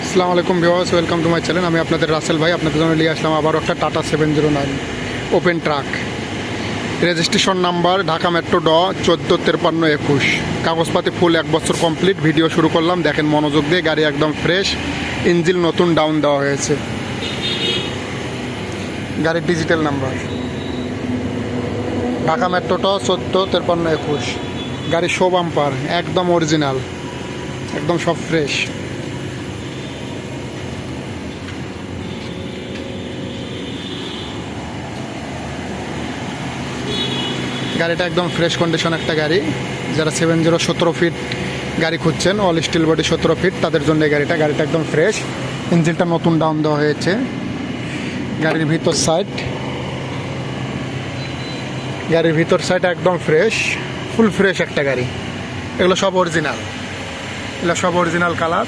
আসসালামু আলাইকুম viewers, welcome to my channel. আমি আপনাদের রাসেল ভাই। আপনাদের জন্য নিয়ে আসলাম আবারও একটা tata 709 open truck. Registration number Dhaka metro ড 145321। কাগজপাতি ফুল 1 বছর কমপ্লিট। ভিডিও শুরু করলাম, দেখেন মনোযোগ দিয়ে। গাড়ি একদম ফ্রেশ, ইঞ্জিন নতুন ডাউন দেওয়া হয়েছে। গাড়ির ডিজিটাল নাম্বার ঢাকা মেট্রো ড 145321। গাড়ি শো বাম্পার, একদম অরিজিনাল, একদম সব ফ্রেশ। গাড়িটা একদম ফ্রেশ কন্ডিশন একটা গাড়ি। যারা 70 17 ফিট গাড়ি খুঁজছেন, অল স্টিল বডি 17 ফিট, তাদের জন্য এই গাড়িটা একদম ফ্রেশ। ইঞ্জিনটা নতুন ডাউন দেওয়া হয়েছে। গাড়ির ভিতর সাইড একদম ফ্রেশ, ফুল ফ্রেশ একটা গাড়ি। এগুলো সব অরিজিনাল কালার,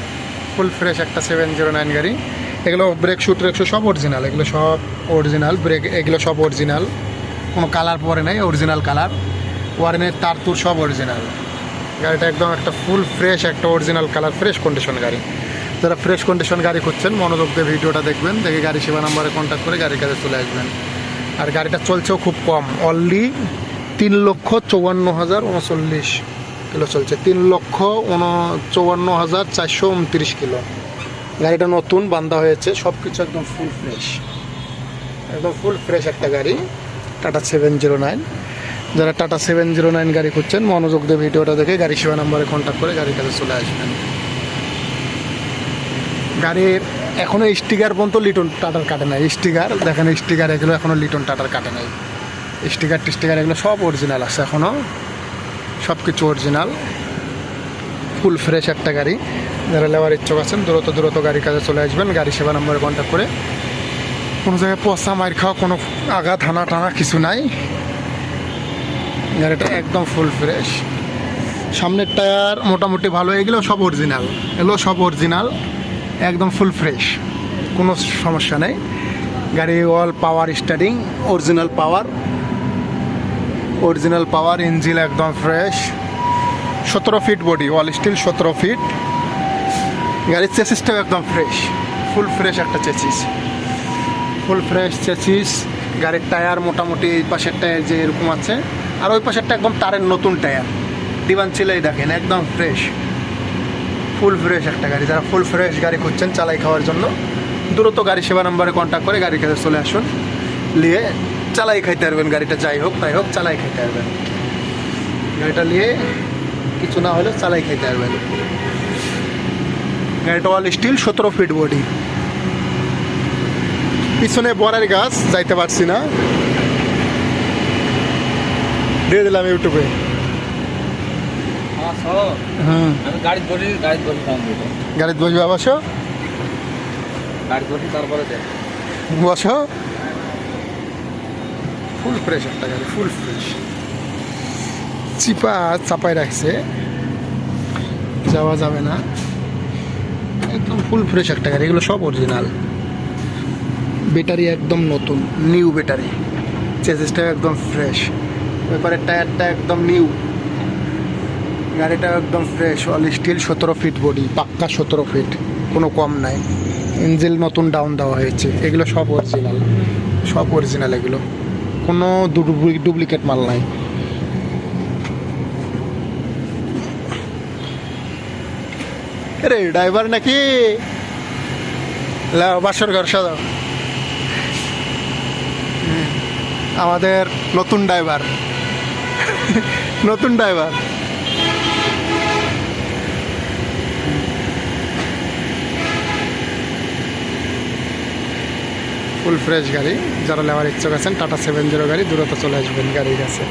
ফুল ফ্রেশ একটা 709 গাড়ি। এগুলো ব্রেক শুট সব অরিজিনাল, এগুলো সব অরিজিনাল ব্রেক, এগুলো সব অরিজিনাল, কোনো কালার পরে নাই, অরিজিনাল কালার। ওয়ারেনের তার তুর সব অরিজিনাল। গাড়িটা একদম একটা ফুল ফ্রেশ, একটা অরিজিনাল কালার, ফ্রেশ কন্ডিশন গাড়ি। যারা ফ্রেশ কন্ডিশন গাড়ি খুঁজছেন, মনোযোগ দিয়ে ভিডিওটা দেখবেন, দেখে গাড়ি সেবা নাম্বারে কন্ট্যাক্ট করে গাড়ির কাছে চলে আসবেন। আর গাড়িটা চলছেও খুব কম, অনলি 3,54,039 কিলো চলছে। 3,54,429 কিলো। গাড়িটা নতুন বান্ধা হয়েছে, সব কিছু একদম ফুল ফ্রেশ একটা গাড়ি, টাটা 709। যারা টাটা 709 গাড়ি খুঁজছেন, মনোযোগ দিয়ে ভিডিওটা দেখে গাড়ি সেবা নাম্বারে কন্ট্যাক্ট করে গাড়ির কাছে চলে আসবেন। গাড়ির এখনও স্টিকার পর্যন্ত লিটন টাটার কাটে নাই। স্টিকার এগুলো এখনও লিটন টাটার কাটে নাই। স্টিকার এগুলো সব অরিজিনাল আছে, এখনও সব কিছু অরিজিনাল, ফুল ফ্রেশ একটা গাড়ি। যারা নেওয়ার ইচ্ছুক আছেন, দ্রুত গাড়ির কাছে চলে আসবেন। গাড়ি সেবা নাম্বারে কন্ট্যাক্ট করে। কোনো জায়গায় পচা মার খাওয়া, কোনো আঘাত টানা কিছু নাই। গাড়িটা একদম ফুল ফ্রেশ। সামনের টায়ার মোটামুটি ভালো, এগুলো সব অরিজিনাল, একদম ফুল ফ্রেশ, কোনো সমস্যা নেই। গাড়ি all power starting, original power, engine একদম fresh. 17 feet body, all steel 17 feet. গাড়ির চেসিসটাও একদম ফ্রেশ, ফুল ফ্রেশ একটা চেসিস। গাড়ির টায়ার মোটামুটি এই পাশের টায়ার যে এরকম আছে, আর ওই পাশেরটা একদম তারের নতুন টায়ার, ডিবান ছিলেই দেখেন, একদম ফ্রেশ, ফুল ফ্রেশ একটা গাড়ি। যারা ফুল ফ্রেশ গাড়ি খুঁজছেন চালাই খাওয়ার জন্য, দ্রুত গাড়ি সেবা নাম্বারে কন্ট্যাক্ট করে গাড়ির কাছে চলে আসুন। নিয়ে চালাই খাইতে পারবেন। গাড়িটা যাই হোক তাই হোক, চালাই খাইতে পারবেন। গাড়িটা নিয়ে কিছু না হলে চালাই খাইতে পারবেন। গাড়িটা অল স্টিল 17 ফিট বডি। পিছনে বরের গাছ, যাইতে পারছি না, দিয়ে দিলাম ইউটিউবে। গাড়িতে বসবে, বসো, বসো। ফুল ফ্রেশ একটা গাড়ি, ফুল ফ্রেশ। চাপায় রাখছে, যাওয়া যাবে না, একদম ফুল ফ্রেশ একটা গাড়ি। এগুলো সব অরিজিনাল। ব্যাটারি একদম নতুন, নিউ ব্যাটারি। চেসিসটা একদম ফ্রেশ, ব্যাপারের টায়ারটা একদম নিউ। গাড়িটা একদম fresh, all steel 17 feet body, পাক্কা 17 ফিট, কোনো কম নাই। ইঞ্জিন নতুন ডাউন দেওয়া হয়েছে। এগুলো সব অরিজিনাল, এগুলো কোনো ডুপ্লিকেট মাল নাই। রে ড্রাইভার নাকি? বাসর ঘর সাজাও। আমাদের নতুন ড্রাইভার ফুল ফ্রেশ গাড়ি। যারা নেওয়ার ইচ্ছুক আছেন, টাটা 70 গাড়ি, দ্রুত চলে আসবেন গাড়ির কাছে।